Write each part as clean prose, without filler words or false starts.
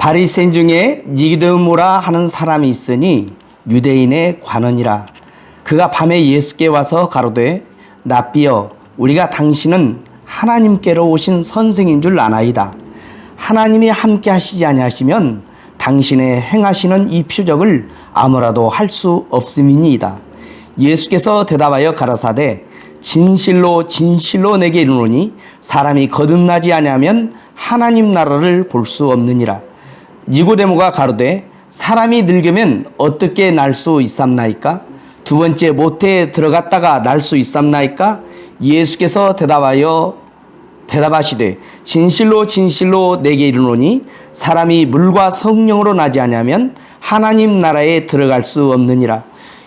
바리새인 중에 니고데모라 하는 사람이 있으니 유대인의 관원이라. 그가 밤에 예수께 와서 가로되 랍비여, 우리가 당신은 하나님께로 오신 선생인 줄 아나이다. 하나님이 함께 하시지 아니하시면 당신의 행하시는 이 표적을 아무라도 할 수 없음이니이다. 예수께서 대답하여 가라사대 진실로 진실로 내게 이르노니 사람이 거듭나지 아니하면 하나님 나라를 볼 수 없느니라. 니고데모가 가로되 사람이 늙으면 어떻게 날 수 있삼나이까? 두 번째 모태에 들어갔다가 날 수 있삼나이까? 예수께서 대답하시되 진실로 진실로 내게 이르노니 사람이 물과 성령으로 나지 아니하면 하나님 나라에 들어갈 수 없느니라.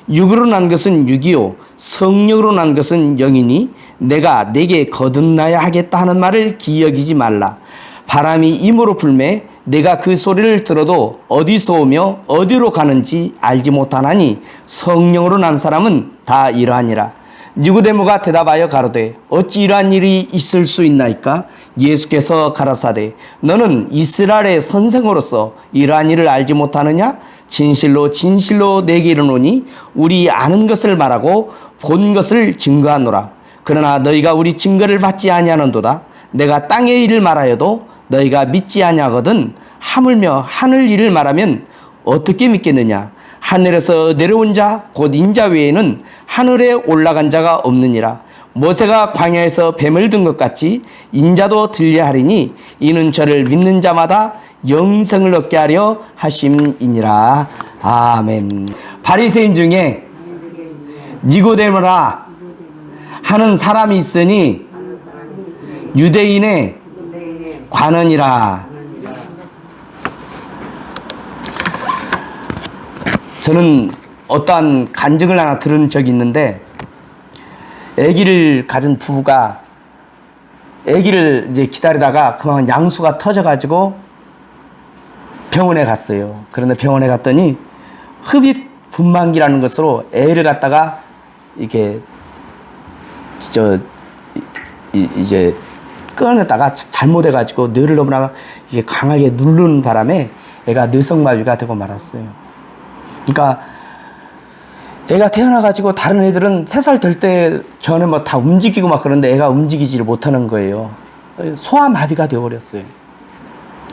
육으로 난 것은 육이요 성령으로 난 것은 영이니 내가 내게 거듭나야 하겠다 하는 말을 기억이지 말라. 바람이 임으로 불매 내가 그 소리를 들어도 어디서 오며 어디로 가는지 알지 못하나니 성령으로 난 사람은 다 이러하니라. 니고데모가 대답하여 가로되 어찌 이러한 일이 있을 수 있나이까? 예수께서 가라사대 너는 이스라엘의 선생으로서 이러한 일을 알지 못하느냐? 진실로 진실로 내게 이르노니 우리 아는 것을 말하고 본 것을 증거하노라. 그러나 너희가 우리 증거를 받지 아니하는도다. 내가 땅의 일을 말하여도 너희가 믿지 아니하거든 하물며 하늘 일을 말하면 어떻게 믿겠느냐? 하늘에서 내려온 자 곧 인자 외에는 하늘에 올라간 자가 없느니라. 모세가 광야에서 뱀을 든 것 같이 인자도 들려 하리니 이는 저를 믿는 자마다 영생을 얻게 하려 하심이니라. 아멘. 바리새인 중에 니고데모라 하는 사람이 있으니 유대인의 관원이라. 저는 어떠한 간증을 하나 들은 적이 있는데 아기를 가진 부부가 아기를 이제 기다리다가 그만 양수가 터져가지고 병원에 갔어요. 그런데 병원에 갔더니 흡입 분만기라는 것으로 애를 갖다가 이렇게 이제 꺼내다가 잘못해가지고 뇌를 너무나 이게 강하게 누르는 바람에 애가 뇌성마비가 되고 말았어요. 그러니까 애가 태어나가지고 다른 애들은 3살 될 때 전에 뭐 다 움직이고 막 그런데 애가 움직이지를 못하는 거예요. 소아마비가 되어버렸어요.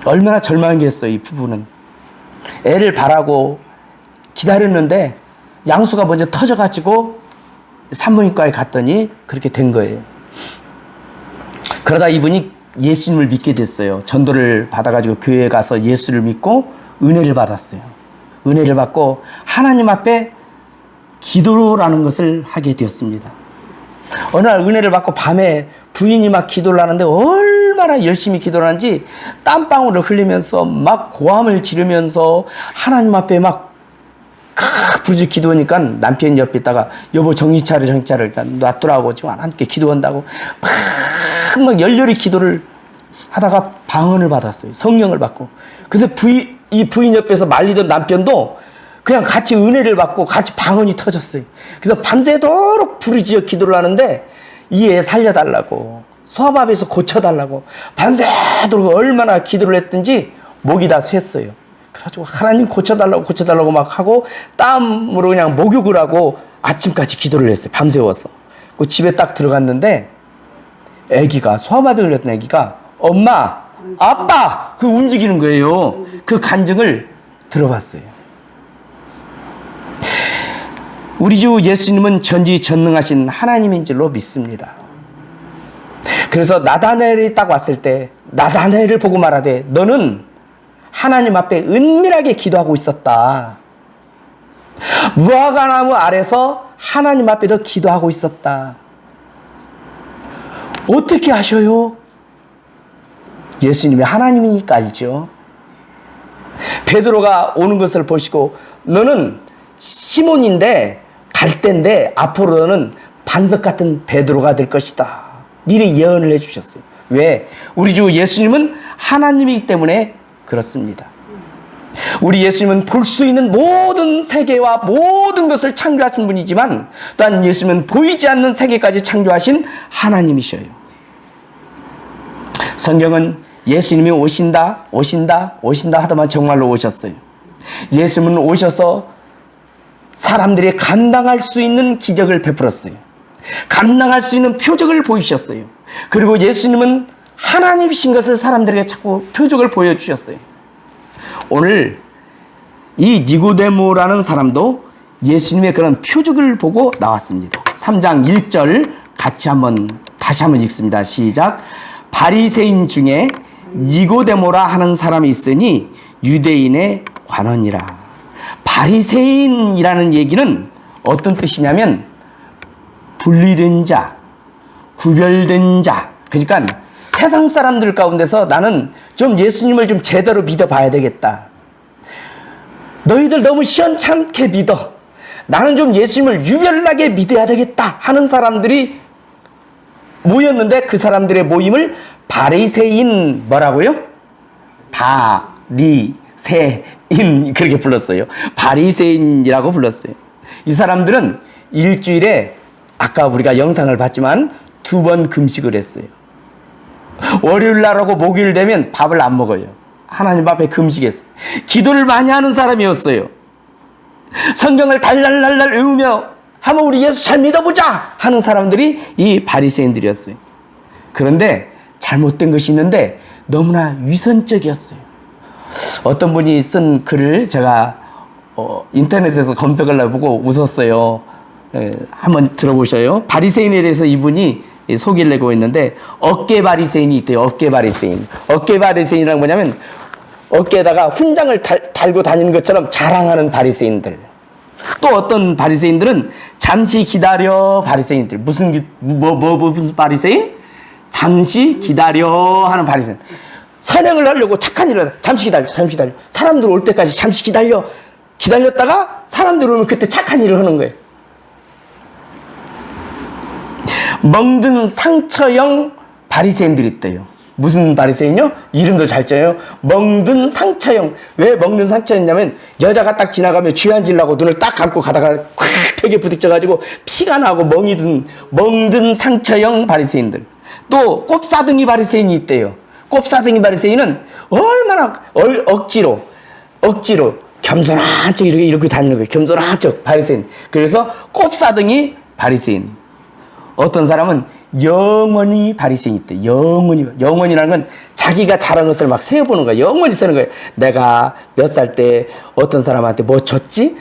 얼마나 절망했어요, 이 부부는. 애를 바라고 기다렸는데 양수가 먼저 터져가지고 산부인과에 갔더니 그렇게 된 거예요. 그러다 이분이 예수님을 믿게 됐어요. 전도를 받아가지고 교회에 가서 예수를 믿고 은혜를 받았어요. 은혜를 받고 하나님 앞에 기도라는 것을 하게 되었습니다. 어느 날 은혜를 받고 밤에 부인이 막 기도를 하는데 얼마나 열심히 기도를 하는지 땀방울을 흘리면서 막 고함을 지르면서 하나님 앞에 막 부르짖 기도하니까 남편이 옆에 있다가 여보 정신 차려 그러니까 놔두라고 지금 하나님께 기도한다고 막 열렬히 기도를 하다가 방언을 받았어요. 성령을 받고. 근데 이 부인 옆에서 말리던 남편도 그냥 같이 은혜를 받고 같이 방언이 터졌어요. 그래서 밤새도록 부르짖어 기도를 하는데 이 애 살려달라고 소아마비에서 고쳐달라고 밤새도록 얼마나 기도를 했든지 목이 다 샜어요. 그래가지고 하나님 고쳐달라고 막 하고 땀으로 그냥 목욕을 하고 아침까지 기도를 했어요. 밤새워서. 그 집에 딱 들어갔는데 아기가 소아마비 걸렸던 아기가 엄마 아빠 그 움직이는 거예요. 그 간증을 들어봤어요. 우리 주 예수님은 전지전능하신 하나님인 줄로 믿습니다. 그래서 나다나엘이 딱 왔을 때 나다나엘을 보고 말하되 너는 하나님 앞에 은밀하게 기도하고 있었다. 무화과나무 아래서 하나님 앞에도 기도하고 있었다. 어떻게 하셔요? 예수님이 하나님이니까 알죠. 베드로가 오는 것을 보시고 너는 시몬인데 갈대인데 앞으로 너는 반석 같은 베드로가 될 것이다. 미리 예언을 해주셨어요. 왜? 우리 주 예수님은 하나님이기 때문에 그렇습니다. 우리 예수님은 볼 수 있는 모든 세계와 모든 것을 창조하신 분이지만 또한 예수님은 보이지 않는 세계까지 창조하신 하나님이셔요. 성경은 예수님이 오신다 하더만 정말로 오셨어요. 예수님은 오셔서 사람들이 감당할 수 있는 기적을 베풀었어요. 감당할 수 있는 표적을 보이셨어요. 그리고 예수님은 하나님이신 것을 사람들에게 자꾸 표적을 보여주셨어요. 오늘 이 니고데모라는 사람도 예수님의 그런 표적을 보고 나왔습니다. 3장 1절 다시 한번 읽습니다. 시작. 바리새인 중에 니고데모라 하는 사람이 있으니 유대인의 관원이라. 바리새인이라는 얘기는 어떤 뜻이냐면 분리된 자, 구별된 자. 그러니까 세상 사람들 가운데서 나는 좀 예수님을 좀 제대로 믿어봐야 되겠다. 너희들 너무 시원찮게 믿어. 나는 좀 예수님을 유별나게 믿어야 되겠다 하는 사람들이 모였는데 그 사람들의 모임을 바리새인 뭐라고요? 바리새인 그렇게 불렀어요. 바리새인이라고 불렀어요. 이 사람들은 일주일에 아까 우리가 영상을 봤지만 2번 금식을 했어요. 월요일 날하고 목요일 되면 밥을 안 먹어요. 하나님 앞에 금식했어요. 기도를 많이 하는 사람이었어요. 성경을 달달달달 외우며 한번 우리 예수 잘 믿어보자 하는 사람들이 이 바리새인들이었어요. 그런데 잘못된 것이 있는데 너무나 위선적이었어요. 어떤 분이 쓴 글을 제가 인터넷에서 검색을 해보고 웃었어요. 한번 들어보셔요. 바리새인에 대해서 이분이 소개를 내고 있는데 어깨 바리새인이 있대요. 어깨 바리새인. 어깨 바리새인이란 뭐냐면 어깨에다가 훈장을 달고 다니는 것처럼 자랑하는 바리새인들. 또 어떤 바리새인들은 잠시 기다려 바리새인들. 무슨 바리새인? 잠시 기다려 하는 바리새인. 선행을 하려고 착한 일을 잠시 기다려. 사람들 올 때까지 잠시 기다렸다가 사람들 오면 그때 착한 일을 하는 거예요. 멍든 상처형 바리새인들이 있대요. 무슨 바리새인요? 이름도 잘 쪄요. 멍든 상처형. 왜 멍든 상처였냐면 여자가 딱 지나가면 죄 안 지려고 눈을 딱 감고 가다가 콱 벽에 부딪혀가지고 피가 나고 멍이 든 멍든 상처형 바리새인들. 또 꼽사등이 바리새인이 있대요. 꼽사등이 바리새인은 얼마나 억지로 겸손한 척 이렇게 다니는 거예요. 겸손한 척 바리새인. 그래서 꼽사등이 바리새인. 어떤 사람은 영원히 바리새인이 있대. 영원이라는 건 자기가 잘한 것을 막 세어보는 거야. 영원히 세는 거야. 내가 몇 살 때 어떤 사람한테 뭐 줬지?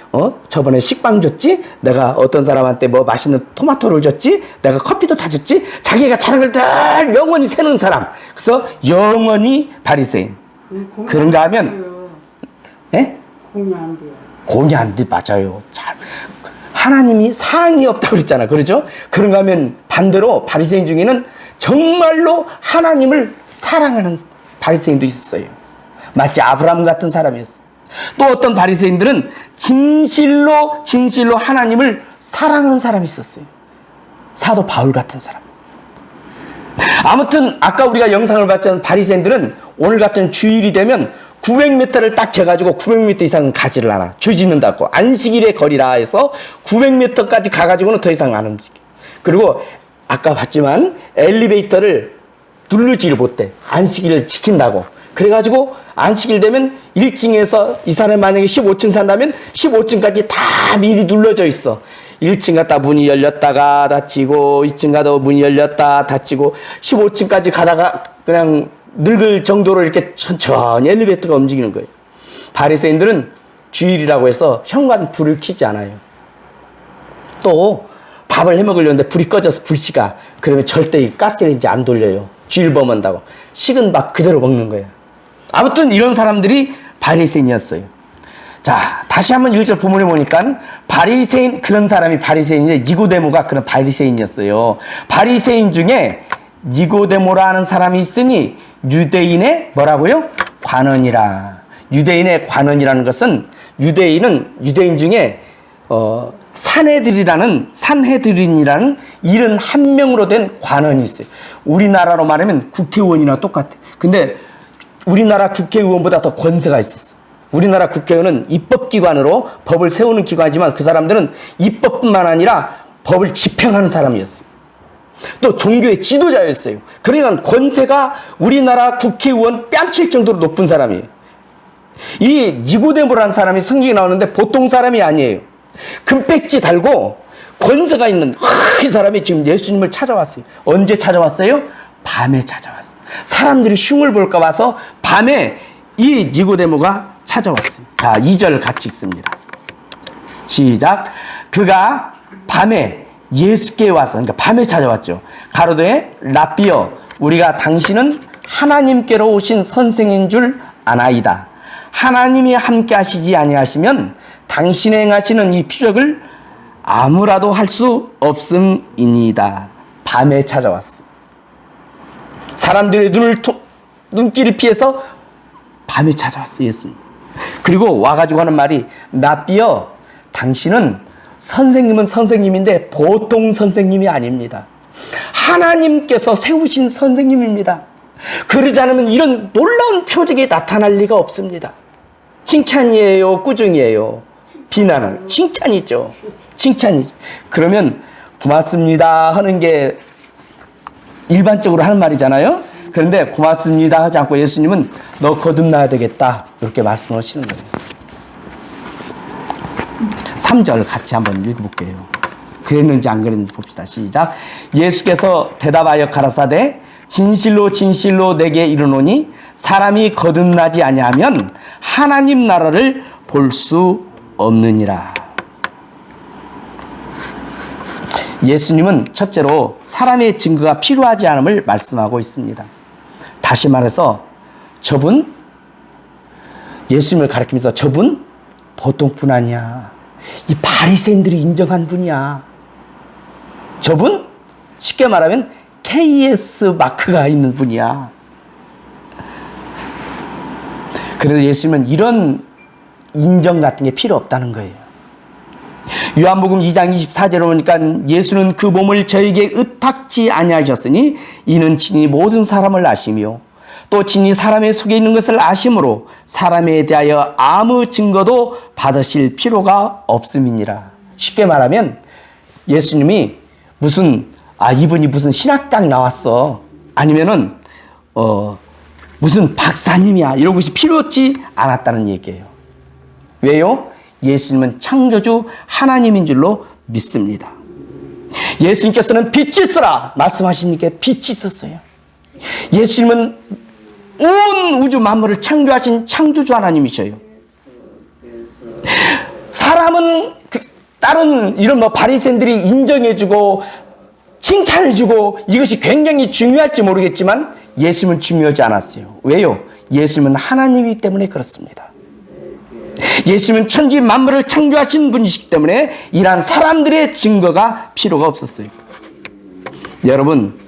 저번에 식빵 줬지? 내가 어떤 사람한테 뭐 맛있는 토마토를 줬지? 내가 커피도 타줬지? 자기가 잘한 걸 다 영원히 세는 사람. 그래서 영원히 바리새인. 그런가 하면 예? 공유 안 돼요. 공이 안 돼. 맞아요. 잘. 하나님이 사항이 없다고 그랬잖아. 그렇죠? 그런가 하면 반대로 바리새인 중에는 정말로 하나님을 사랑하는 바리새인도 있었어요. 마치 아브라함 같은 사람이었어요. 또 어떤 바리새인들은 진실로 하나님을 사랑하는 사람이 있었어요. 사도 바울 같은 사람. 아무튼 아까 우리가 영상을 봤던 바리새인들은 오늘 같은 주일이 되면 900m를 딱 재가지고 900m 이상은 가지를 않아. 죄 짓는다고. 안식일의 거리라 해서 900m까지 가가지고는 더 이상 안 움직여. 그리고 아까 봤지만 엘리베이터를 누르지를 못해. 안식일을 지킨다고. 그래가지고 안식일 되면 1층에서 이 사람이 만약에 15층 산다면 15층까지 다 미리 눌러져 있어. 1층 갔다 문이 열렸다가 닫히고 2층 가다 문이 열렸다 닫히고 15층까지 가다가 그냥 늙을 정도로 이렇게 천천히 엘리베이터가 움직이는 거예요. 바리새인들은 주일이라고 해서 현관 불을 켜지 않아요. 또 밥을 해먹으려는데 불이 꺼져서 불씨가 그러면 절대 가스레인지 안 돌려요. 주일 범한다고. 식은 밥 그대로 먹는 거예요. 아무튼 이런 사람들이 바리새인이었어요. 자, 다시 한번 1절 본문에 보니까 바리새인, 그런 사람이 바리새인인데 니고데모가 그런 바리새인이었어요. 바리새인 중에 니고데모라 하는 사람이 있으니 유대인의 뭐라고요? 관원이라. 유대인의 관원이라는 것은 유대인 중에 산헤드린이라는 71명으로 된 관원이 있어요. 우리나라로 말하면 국회의원이나 똑같아. 근데 우리나라 국회의원보다 더 권세가 있었어. 우리나라 국회의원은 입법기관으로 법을 세우는 기관이지만 그 사람들은 입법뿐만 아니라 법을 집행하는 사람이었어. 또 종교의 지도자였어요. 그러니까 권세가 우리나라 국회의원 뺨칠 정도로 높은 사람이에요. 이 니고데모라는 사람이 성경에 나오는데 보통 사람이 아니에요. 금배지 달고 권세가 있는 이 사람이 지금 예수님을 찾아왔어요. 언제 찾아왔어요? 밤에 찾아왔어요. 사람들이 흉을 볼까 봐서 밤에 이 니고데모가 찾아왔어요. 자, 2절 같이 읽습니다. 시작. 그가 밤에 예수께 와서, 그러니까 밤에 찾아왔죠. 가로되 라삐여, 우리가 당신은 하나님께로 오신 선생인 줄 아나이다. 하나님이 함께 하시지 아니하시면 당신이 행하시는 이 표적을 아무라도 할 수 없음이니이다. 밤에 찾아왔어. 사람들의 눈길을 피해서 밤에 찾아왔어, 예수님. 그리고 와가지고 하는 말이, 라삐여, 당신은 선생님은 선생님인데 보통 선생님이 아닙니다. 하나님께서 세우신 선생님입니다. 그러지 않으면 이런 놀라운 표적이 나타날 리가 없습니다. 칭찬이에요? 꾸중이에요? 비난은? 칭찬이죠. 칭찬이죠. 그러면 고맙습니다 하는 게 일반적으로 하는 말이잖아요. 그런데 고맙습니다 하지 않고 예수님은 너 거듭나야 되겠다 이렇게 말씀하시는 거예요. 3절 같이 한번 읽어볼게요. 그랬는지 안 그랬는지 봅시다. 시작. 예수께서 대답하여 가라사대 진실로 진실로 내게 이르노니 사람이 거듭나지 아니하면 하나님 나라를 볼 수 없느니라. 예수님은 첫째로 사람의 증거가 필요하지 않음을 말씀하고 있습니다. 다시 말해서 저분, 예수님을 가리키면서 저분 보통 분 아니야. 이 바리새인들이 인정한 분이야. 저분 쉽게 말하면 KS 마크가 있는 분이야. 그래서 예수님은 이런 인정 같은 게 필요 없다는 거예요. 요한복음 2장 24절에 보니까 예수는 그 몸을 저에게 의탁지 아니하셨으니 이는 친히 모든 사람을 아시며 또 친히 사람의 속에 있는 것을 아심으로 사람에 대하여 아무 증거도 받으실 필요가 없음이니라. 쉽게 말하면 예수님이 이분이 무슨 신학당 나왔어, 아니면은 무슨 박사님이야, 이런 것이 필요치 않았다는 얘기예요. 왜요? 예수님은 창조주 하나님인 줄로 믿습니다. 예수님께서는 빛이 있으라 말씀하시니까 빛이 있었어요. 예수님은 온 우주 만물을 창조하신 창조주 하나님이셔요. 사람은 다른 이런 바리새인들이 인정해주고 칭찬해주고 이것이 굉장히 중요할지 모르겠지만 예수님은 중요하지 않았어요. 왜요? 예수님은 하나님이기 때문에 그렇습니다. 예수님은 천지 만물을 창조하신 분이시기 때문에 이러한 사람들의 증거가 필요가 없었어요. 여러분,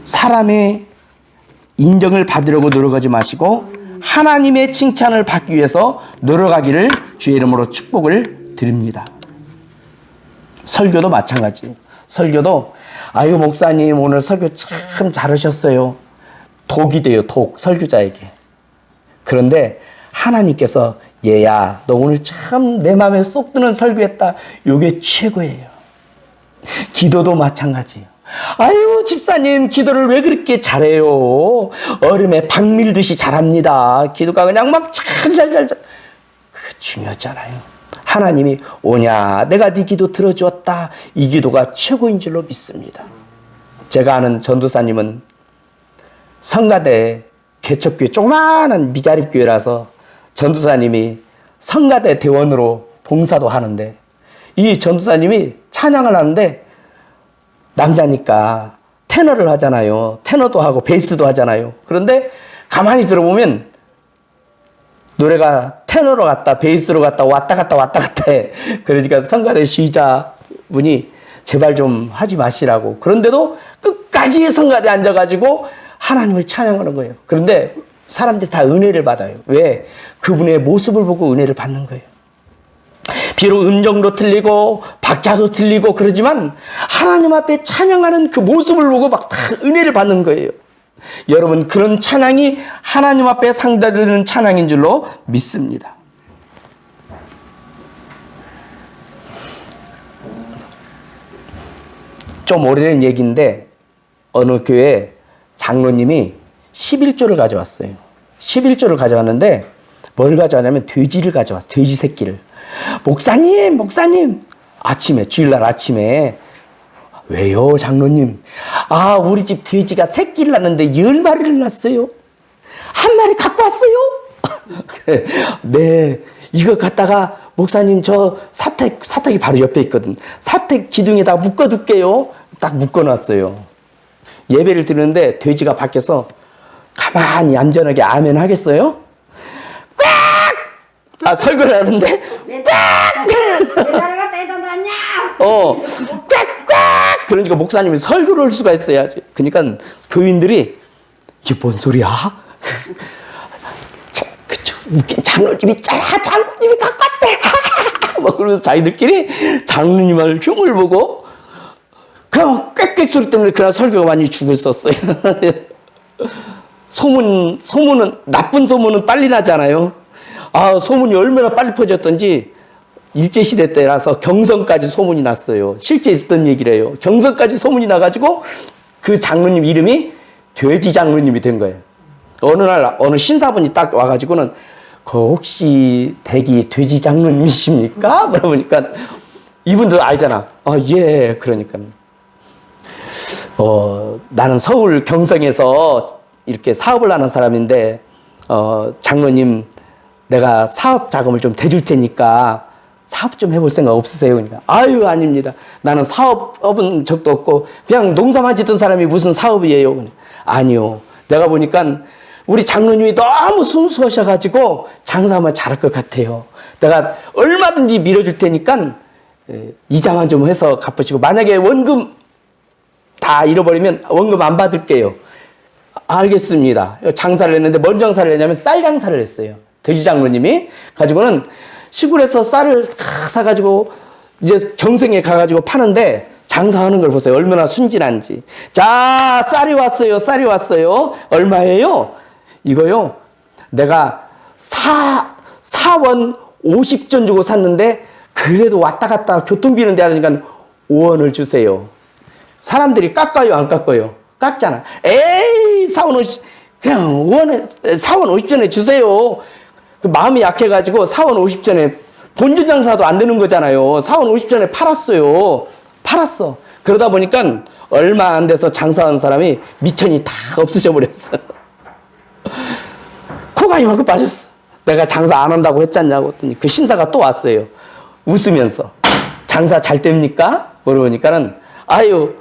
사람의 인정을 받으려고 노력하지 마시고 하나님의 칭찬을 받기 위해서 노력하기를 주의 이름으로 축복을 드립니다. 설교도 마찬가지예요. 설교도 아유 목사님 오늘 설교 참 잘하셨어요. 독이 돼요. 독, 설교자에게. 그런데 하나님께서 얘야 너 오늘 참 내 마음에 쏙 드는 설교했다. 이게 최고예요. 기도도 마찬가지예요. 아유 집사님 기도를 왜 그렇게 잘해요. 얼음에 박 밀듯이 잘합니다. 기도가 그냥 막 잘잘잘. 그게 중요하지 않아요. 하나님이 오냐 내가 네 기도 들어주었다. 이 기도가 최고인 줄로 믿습니다. 제가 아는 전도사님은 성가대 개척교회 조그마한 미자립교회라서 전도사님이 성가대 대원으로 봉사도 하는데 이 전도사님이 찬양을 하는데 남자니까 테너를 하잖아요. 테너도 하고 베이스도 하잖아요. 그런데 가만히 들어보면 노래가 테너로 갔다 베이스로 갔다 왔다 갔다 해. 그러니까 성가대 시자분이 제발 좀 하지 마시라고. 그런데도 끝까지 성가대에 앉아가지고 하나님을 찬양하는 거예요. 그런데 사람들이 다 은혜를 받아요. 왜? 그분의 모습을 보고 은혜를 받는 거예요. 비록 음정도 틀리고 박자도 틀리고 그러지만 하나님 앞에 찬양하는 그 모습을 보고 막 다 은혜를 받는 거예요. 여러분 그런 찬양이 하나님 앞에 상달되는 찬양인 줄로 믿습니다. 좀 오래된 얘기인데 어느 교회 장로님이 11조를 가져왔어요. 11조를 가져왔는데 뭘 가져왔냐면 돼지를 가져왔어요. 돼지 새끼를. 목사님 아침에 주일날 아침에 왜요 장로님? 아 우리 집 돼지가 새끼를 낳는데 10마리를 낳았어요. 한 마리 갖고 왔어요. 네 이거 갖다가 목사님 저 사택이 바로 옆에 있거든. 사택 기둥에다 묶어둘게요. 딱 묶어놨어요. 예배를 드리는데 돼지가 밖에서 가만히 얌전하게 아멘 하겠어요? 꽉! 아 설교를 하는데 꽉! 꽉꽉! 그러니까 목사님이 설교를 할 수가 있어요. 그러니까 교인들이 이게 뭔 소리야? 그쵸 웃긴 장로님이 있잖아. 장로님이 갖고 왔대. 막 그러면서 자기들끼리 장로님을 흉을 보고 그냥 꽥꽥 소리 때문에 그날 설교가 많이 죽었었어요. 소문은 나쁜 소문은 빨리 나잖아요. 아 소문이 얼마나 빨리 퍼졌던지 일제시대 때라서 경성까지 소문이 났어요. 실제 있었던 얘기래요. 경성까지 소문이 나가지고 그 장로님 이름이 돼지 장로님이 된 거예요. 어느 날 어느 신사분이 딱 와가지고는 그 혹시 댁이 돼지 장로님이십니까? 물어보니까 이분도 알잖아. 아 예. 그러니까 나는 서울 경성에서 이렇게 사업을 하는 사람인데 장로님 내가 사업 자금을 좀 대줄 테니까 사업 좀 해볼 생각 없으세요? 그러니까 아유 아닙니다. 나는 사업은 적도 없고 그냥 농사만 짓던 사람이 무슨 사업이에요? 그러니까, 아니요. 내가 보니까 우리 장로님이 너무 순수하셔가지고 장사하면 잘할 것 같아요. 내가 얼마든지 밀어줄 테니까 이자만 좀 해서 갚으시고 만약에 원금 다 잃어버리면 원금 안 받을게요. 알겠습니다. 장사를 했는데 뭔 장사를 했냐면 쌀 장사를 했어요. 돼지 장로님이 가지고는 시골에서 쌀을 사가지고 이제 경성에 가가지고 파는데 장사하는 걸 보세요. 얼마나 순진한지. 자, 쌀이 왔어요. 얼마예요? 이거요. 내가 4원 50전 주고 샀는데 그래도 왔다 갔다 교통비는 돼야 되니까 5원을 주세요. 사람들이 깎아요, 안 깎아요? 깎잖아. 에이, 4원 50, 그냥 4원 50전에 주세요. 그 마음이 약해가지고 4원 50전에 본전 장사도 안 되는 거잖아요. 4원 50전에 팔았어. 그러다 보니까 얼마 안 돼서 장사하는 사람이 미천이 다 없어져 버렸어. 코가 이만큼 빠졌어. 내가 장사 안 한다고 했잖냐고 했더니 그 신사가 또 왔어요. 웃으면서 장사 잘 됩니까? 물어보니까는 아유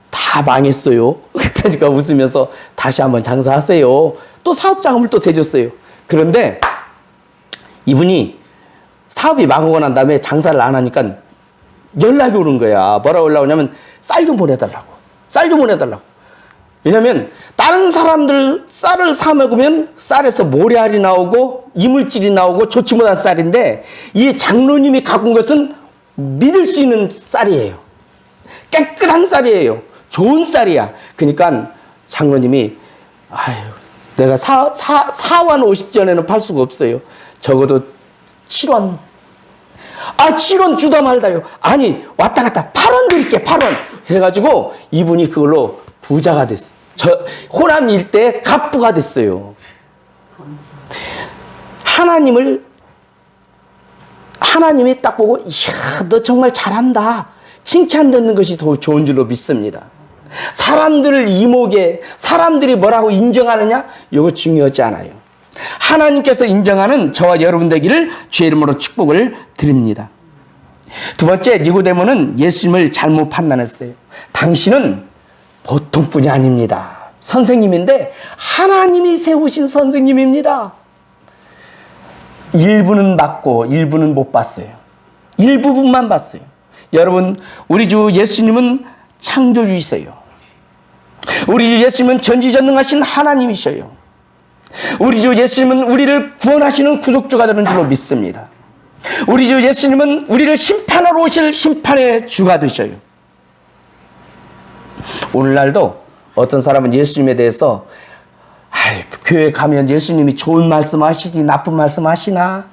다 망했어요. 그러니까 웃으면서 다시 한번 장사하세요. 또 사업 자금을 또 대줬어요. 그런데 이분이 사업이 망하고 난 다음에 장사를 안 하니까 연락이 오는 거야. 뭐라고 올라오냐면 쌀 좀 보내달라고. 왜냐면 다른 사람들 쌀을 사 먹으면 쌀에서 모래알이 나오고 이물질이 나오고 좋지 못한 쌀인데 이 장로님이 갖고 온 것은 믿을 수 있는 쌀이에요. 깨끗한 쌀이에요. 좋은 쌀이야. 그러니까 장로님이 아유 내가 4원 50전에는 팔 수가 없어요. 적어도 7원. 아 7원 주다 말다요. 아니 왔다 갔다 8원 드릴게 8원. 해가지고 이분이 그걸로 부자가 됐어요. 저 호남 일대의 갑부가 됐어요. 하나님이 딱 보고 이야 너 정말 잘한다. 칭찬받는 것이 더 좋은 줄로 믿습니다. 사람들을 이목에 사람들이 뭐라고 인정하느냐 이거 중요하지 않아요. 하나님께서 인정하는 저와 여러분 되기를 주의 이름으로 축복을 드립니다. 두 번째 니고데모는 예수님을 잘못 판단했어요. 당신은 보통 분이 아닙니다. 선생님인데 하나님이 세우신 선생님입니다. 일부는 봤고 일부는 못 봤어요. 일부분만 봤어요. 여러분 우리 주 예수님은 창조주이세요. 우리 주 예수님은 전지전능하신 하나님이셔요. 우리 주 예수님은 우리를 구원하시는 구속주가 되는 줄로 믿습니다. 우리 주 예수님은 우리를 심판하러 오실 심판의 주가 되셔요. 오늘날도 어떤 사람은 예수님에 대해서 교회 가면 예수님이 좋은 말씀 하시지 나쁜 말씀 하시나?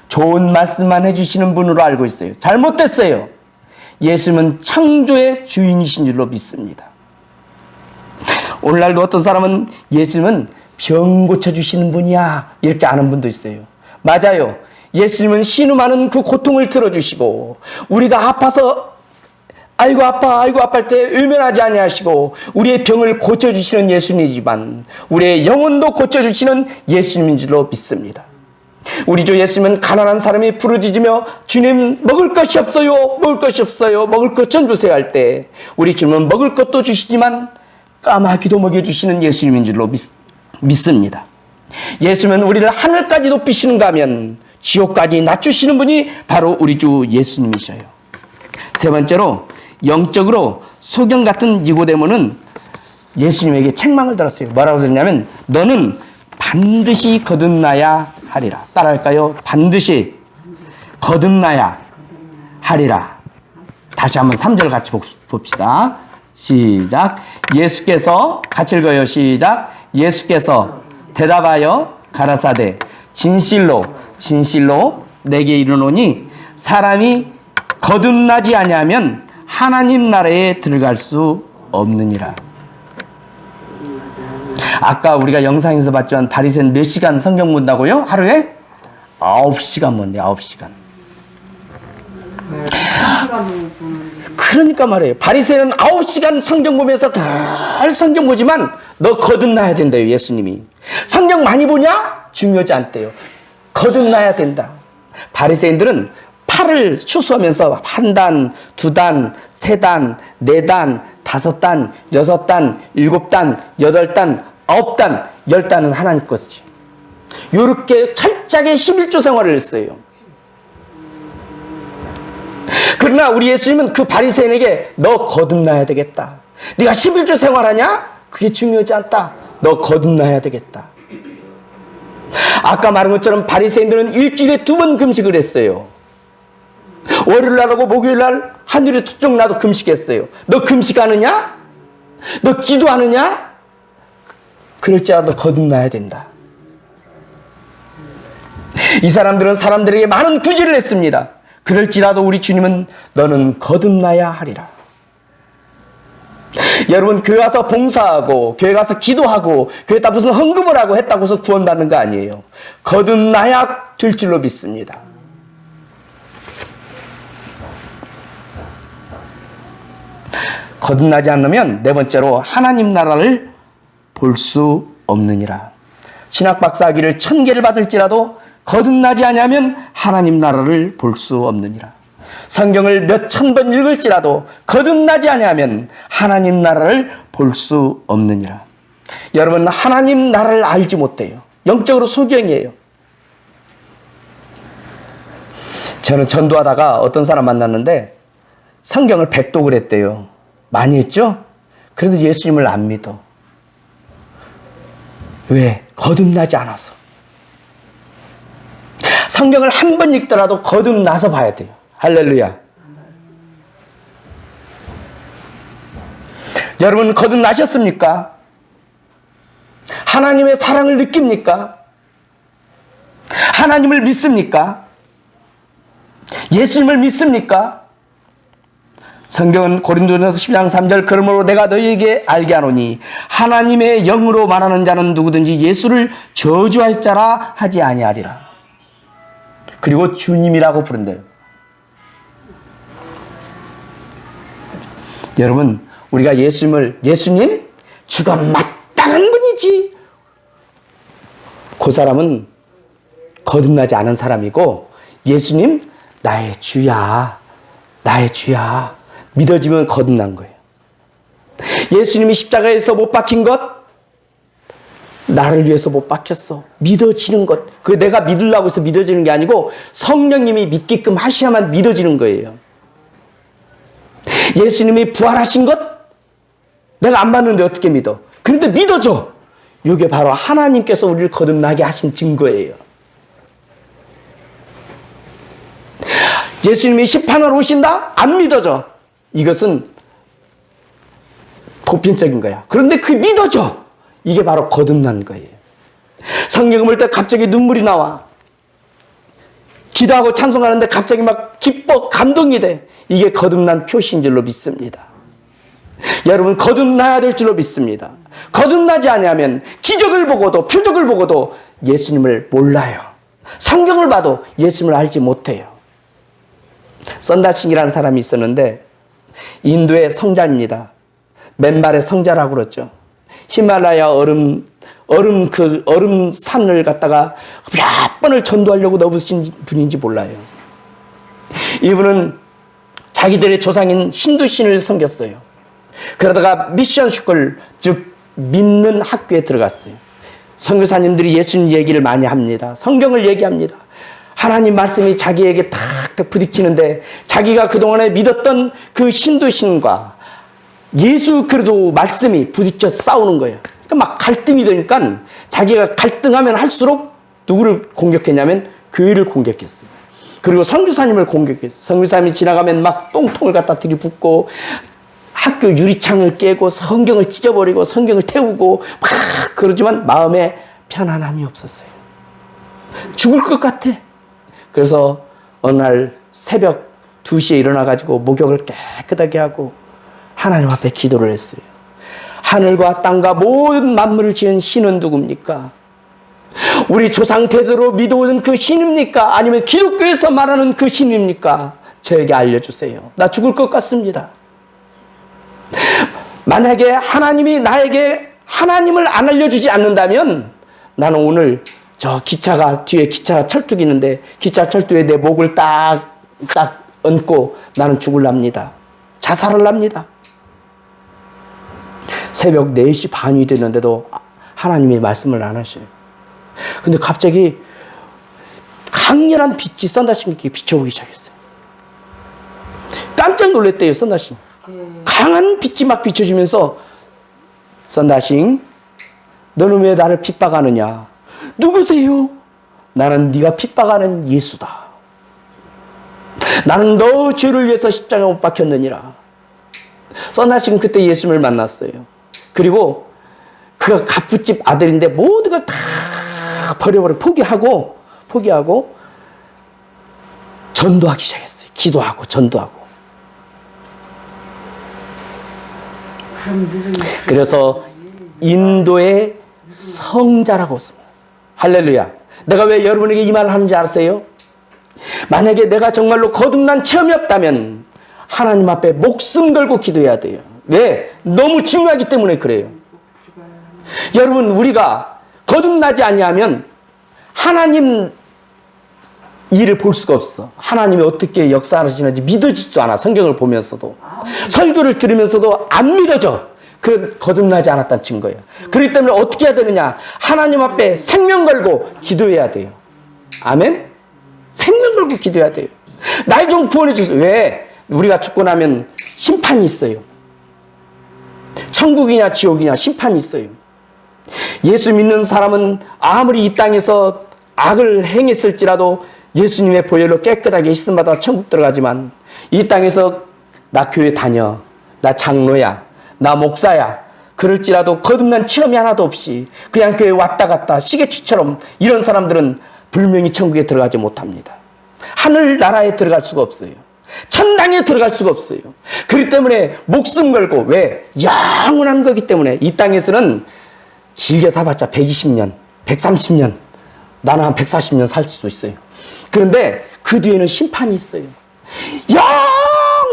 좋은 말씀만 해주시는 분으로 알고 있어요. 잘못됐어요. 예수님은 창조의 주인이신 줄로 믿습니다. 오늘날도 어떤 사람은 예수님은 병 고쳐주시는 분이야 이렇게 아는 분도 있어요. 맞아요. 예수님은 신음하는 그 고통을 들어주시고 우리가 아파서 아이고 아파 아이고 아파할 때 외면하지 아니하시고 우리의 병을 고쳐주시는 예수님이지만 우리의 영혼도 고쳐주시는 예수님인 줄로 믿습니다. 우리 주 예수님은 가난한 사람이 부르짖으며 주님 먹을 것이 없어요 먹을 것이 없어요 먹을 것 좀 주세요 할 때 우리 주님은 먹을 것도 주시지만 까마귀도 먹여주시는 예수님인 줄로 믿습니다. 예수님은 우리를 하늘까지 높이시는가 하면 지옥까지 낮추시는 분이 바로 우리 주 예수님이셔요. 세 번째로 영적으로 소경 같은 니고데모는 예수님에게 책망을 들었어요. 뭐라고 그랬냐면 너는 반드시 거듭나야 하리라. 따라할까요? 반드시 거듭나야 하리라. 다시 한번 3절 같이 봅시다. 시작. 예수께서 같이 읽어요. 시작. 예수께서 대답하여 가라사대 진실로 진실로 내게 이르노니 사람이 거듭나지 아니하면 하나님 나라에 들어갈 수 없느니라. 아까 우리가 영상에서 봤지만 바리새인 몇 시간 성경 본다고요? 하루에? 9시간 본대요. 9시간. 그러니까 말이에요. 바리새인은 9시간 성경 보면서 늘 성경 보지만 너 거듭나야 된대요. 예수님이. 성경 많이 보냐? 중요하지 않대요. 거듭나야 된다. 바리새인들은 팔을 추수하면서 1단, 2단, 3단, 4단, 5단, 6단, 7단, 8단, 9단, 10단은 하나님 것이지. 이렇게 철저하게 11조 생활을 했어요. 그러나 우리 예수님은 그 바리새인에게 너 거듭나야 되겠다. 네가 11조 생활하냐? 그게 중요하지 않다. 너 거듭나야 되겠다. 아까 말한 것처럼 바리새인들은 일주일에 2번 금식을 했어요. 월요일날 하고 목요일날 하늘이 툭 나도 금식했어요. 너 금식하느냐? 너 기도하느냐? 그럴지라도 거듭나야 된다. 이 사람들은 사람들에게 많은 구제를 했습니다. 그럴지라도 우리 주님은 너는 거듭나야 하리라. 여러분 교회 와서 봉사하고 교회 가서 기도하고 교회에다 무슨 헌금을 하고 했다고 해서 구원받는 거 아니에요. 거듭나야 될 줄로 믿습니다. 거듭나지 않으면 네 번째로 하나님 나라를 볼 수 없느니라. 신학 박사 학위를 1000개를 받을지라도 거듭나지 아니하면 하나님 나라를 볼 수 없느니라. 성경을 몇천 번 읽을지라도 거듭나지 아니하면 하나님 나라를 볼 수 없느니라. 여러분 하나님 나라를 알지 못해요. 영적으로 소경이에요. 저는 전도하다가 어떤 사람 만났는데 성경을 100독을 했대요. 많이 했죠? 그래도 예수님을 안 믿어. 왜? 거듭나지 않아서. 성경을 한 번 읽더라도 거듭나서 봐야 돼요. 할렐루야. 여러분 거듭나셨습니까? 하나님의 사랑을 느낍니까? 하나님을 믿습니까? 예수님을 믿습니까? 성경은 고린도전서 12장 3절 그러므로 내가 너희에게 알게 하노니 하나님의 영으로 말하는 자는 누구든지 예수를 저주할 자라 하지 아니하리라. 그리고 주님이라고 부른대요. 여러분 우리가 예수님 주가 마땅한 분이지, 그 사람은 거듭나지 않은 사람이고 예수님 나의 주야 나의 주야 믿어지면 거듭난 거예요. 예수님이 십자가에서 못 박힌 것 나를 위해서 못 박혔어. 믿어지는 것, 그 내가 믿으려고 해서 믿어지는 게 아니고 성령님이 믿게끔 하셔야만 믿어지는 거예요. 예수님이 부활하신 것 내가 안 봤는데 어떻게 믿어? 그런데 믿어져. 이게 바로 하나님께서 우리를 거듭나게 하신 증거예요. 예수님이 심판하러 오신다? 안 믿어져. 이것은 보편적인 거야. 그런데 그게 믿어져. 이게 바로 거듭난 거예요. 성경을 볼 때 갑자기 눈물이 나와. 기도하고 찬송하는데 갑자기 막 기뻐 감동이 돼. 이게 거듭난 표시인 줄로 믿습니다. 여러분, 거듭나야 될 줄로 믿습니다. 거듭나지 않으면 기적을 보고도 표적을 보고도 예수님을 몰라요. 성경을 봐도 예수님을 알지 못해요. 썬다싱이라는 사람이 있었는데 인도의 성자입니다. 맨발의 성자라고 그러죠. 히말라야 얼음 산을 갖다가 몇 번을 전도하려고 넘으신 분인지 몰라요. 이분은 자기들의 조상인 힌두신을 섬겼어요. 그러다가 미션 스쿨, 즉 믿는 학교에 들어갔어요. 선교사님들이 예수님 얘기를 많이 합니다. 성경을 얘기합니다. 하나님 말씀이 자기에게 탁탁 부딪히는데 자기가 그동안에 믿었던 그 힌두신과 예수 그리스도 말씀이 부딪혀 싸우는 거예요. 그러니까 막 갈등이 되니까 자기가 갈등하면 할수록 누구를 공격했냐면 교회를 공격했어요. 그리고 선교사님을 공격했어요. 선교사님이 지나가면 막 똥통을 갖다 들이붓고 학교 유리창을 깨고 성경을 찢어버리고 성경을 태우고 막 그러지만 마음에 편안함이 없었어요. 죽을 것 같아. 그래서 어느 날 새벽 2시에 일어나가지고 목욕을 깨끗하게 하고 하나님 앞에 기도를 했어요. 하늘과 땅과 모든 만물을 지은 신은 누굽니까? 우리 조상 대대로 믿어오던 그 신입니까? 아니면 기독교에서 말하는 그 신입니까? 저에게 알려주세요. 나 죽을 것 같습니다. 만약에 하나님이 나에게 하나님을 안 알려주지 않는다면 나는 오늘 저 기차가 뒤에 기차 철뚝이 있는데 기차 철뚝에 내 목을 딱 얹고 나는 죽을랍니다. 자살을 합니다. 새벽 4시 반이 됐는데도 하나님이 말씀을 안 하셔요. 근데 갑자기 강렬한 빛이 썬다싱에게 비춰오기 시작했어요. 깜짝 놀랐대요, 썬다싱. 강한 빛이 막 비춰지면서 썬다싱, 너는 왜 나를 핍박하느냐? 누구세요? 나는 네가 핍박하는 예수다. 나는 너 죄를 위해서 십자가에 못 박혔느니라. 썬다싱은 그때 예수님을 만났어요. 그리고 그가 갑부집 아들인데 모든 걸 다 버려버려 포기하고 전도하기 시작했어요. 기도하고 전도하고. 그래서 인도의 성자라고 씁니다. 할렐루야. 내가 왜 여러분에게 이 말을 하는지 아세요? 만약에 내가 정말로 거듭난 체험이 없다면 하나님 앞에 목숨 걸고 기도해야 돼요. 왜? 너무 중요하기 때문에 그래요. 여러분, 우리가 거듭나지 아니하면 하나님 일을 볼 수가 없어. 하나님이 어떻게 역사하시는지 믿어지지도 않아. 성경을 보면서도 설교를 들으면서도 안 믿어져. 그 거듭나지 않았다는 증거예요. 그렇기 때문에 어떻게 해야 되느냐? 하나님 앞에 생명 걸고 기도해야 돼요. 아멘? 생명 걸고 기도해야 돼요. 날 좀 구원해 주세요. 왜? 우리가 죽고 나면 심판이 있어요. 천국이냐 지옥이냐 심판이 있어요. 예수 믿는 사람은 아무리 이 땅에서 악을 행했을지라도 예수님의 보혈로 깨끗하게 씻음받아 천국 들어가지만 이 땅에서 나 교회 다녀, 나 장로야, 나 목사야 그럴지라도 거듭난 체험이 하나도 없이 그냥 교회 왔다 갔다 시계추처럼 이런 사람들은 불명히 천국에 들어가지 못합니다. 하늘나라에 들어갈 수가 없어요. 천당에 들어갈 수가 없어요. 그렇기 때문에 목숨 걸고, 왜? 영원한 거기 때문에 이 땅에서는 길게 살았자 120년, 130년, 나는 한 140년 살 수도 있어요. 그런데 그 뒤에는 심판이 있어요.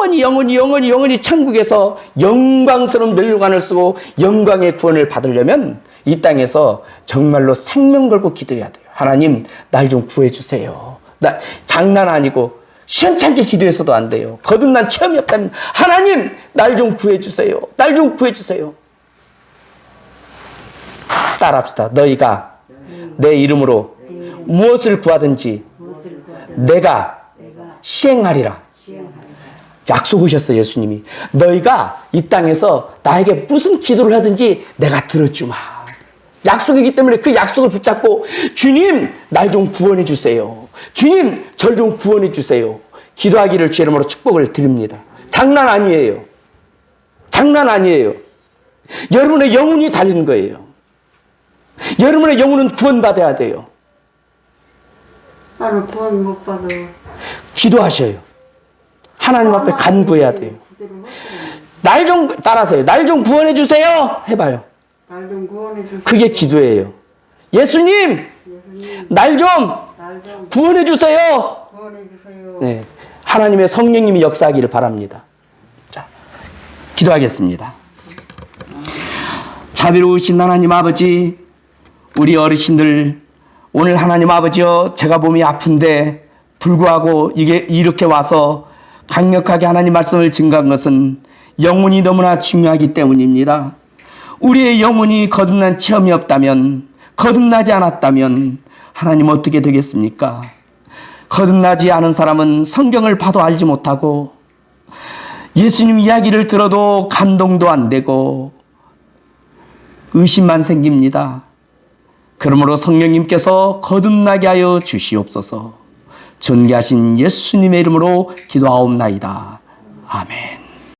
영원히 천국에서 영광스러운 멸류관을 쓰고 영광의 구원을 받으려면 이 땅에서 정말로 생명 걸고 기도해야 돼요. 하나님, 날 좀 구해주세요. 나 장난 아니고 시원찮게 기도해서도 안 돼요. 거듭난 체험이 없다면 하나님, 날 좀 구해주세요. 날 좀 구해주세요. 따라합시다. 너희가 내 이름으로 무엇을 구하든지 내가 시행하리라. 약속하셨어요, 예수님이. 너희가 이 땅에서 나에게 무슨 기도를 하든지 내가 들어주마. 약속이기 때문에 그 약속을 붙잡고 주님, 날 좀 구원해 주세요. 주님, 절 좀 구원해 주세요. 기도하기를 주의 이름으로 축복을 드립니다. 장난 아니에요. 장난 아니에요. 여러분의 영혼이 달린 거예요. 여러분의 영혼은 구원받아야 돼요. 나는 구원 못 받아. 기도하셔요. 하나님 앞에 간구해야 돼요. 기도를 못 해. 날 좀 따라서요. 날 좀 구원해 주세요. 해봐요. 날 좀 구원해 주세요. 그게 기도예요. 예수님, 예수님, 날 좀 날 좀 구원해 주세요. 구원해 주세요. 네, 하나님의 성령님이 역사하기를 바랍니다. 자, 기도하겠습니다. 자비로우신 하나님 아버지, 우리 어르신들 오늘 하나님 아버지여, 제가 몸이 아픈데 불구하고 이게 이렇게 와서 강력하게 하나님 말씀을 증거한 것은 영혼이 너무나 중요하기 때문입니다. 우리의 영혼이 거듭난 체험이 없다면, 거듭나지 않았다면 하나님 어떻게 되겠습니까? 거듭나지 않은 사람은 성경을 봐도 알지 못하고 예수님 이야기를 들어도 감동도 안 되고 의심만 생깁니다. 그러므로 성령님께서 거듭나게 하여 주시옵소서. 존귀하신 예수님의 이름으로 기도하옵나이다. 아멘.